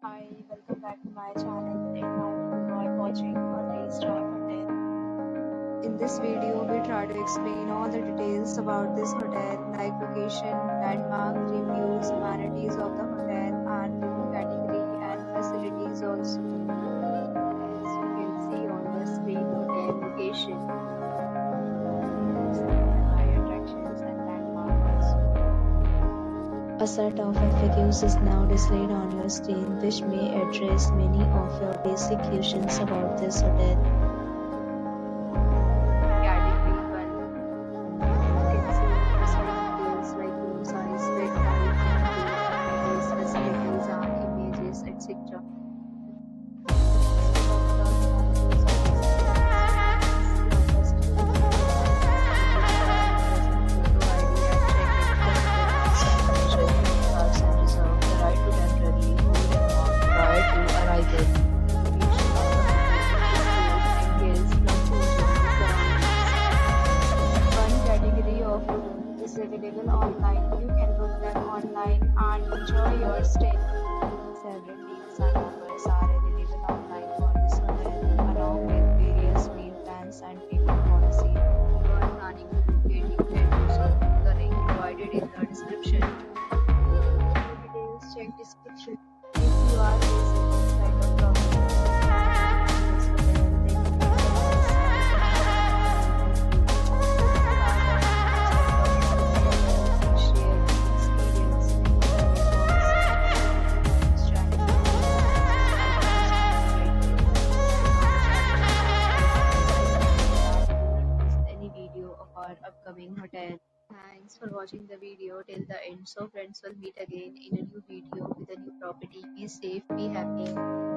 Hi, welcome back to my channel. And now you are watching a 3-star hotel. In this video, we try to explain all the details about this hotel, like location, landmark, reviews, amenities of the hotel, and room category and facilities also. As you can see on the screen, hotel location, nearby attractions and landmark also. A set of FAQs is now displayed on your screen, which may address many of your basic questions about this hotel. Category 1. You can see the details like room size, bed type, amenities, facilities, and images, etc. Available online. You can book them online and enjoy your stay. Several deals and offers are available online for this hotel, along with various meal plans and payment policies. If you are planning to book it, you can do so through the link provided in the description. For details, check description. If you are facing this kind of problem, this hotel, then you can upcoming hotel. Thanks for watching the video till the end. So friends, will meet again in a new video with a new property. Be safe, be happy.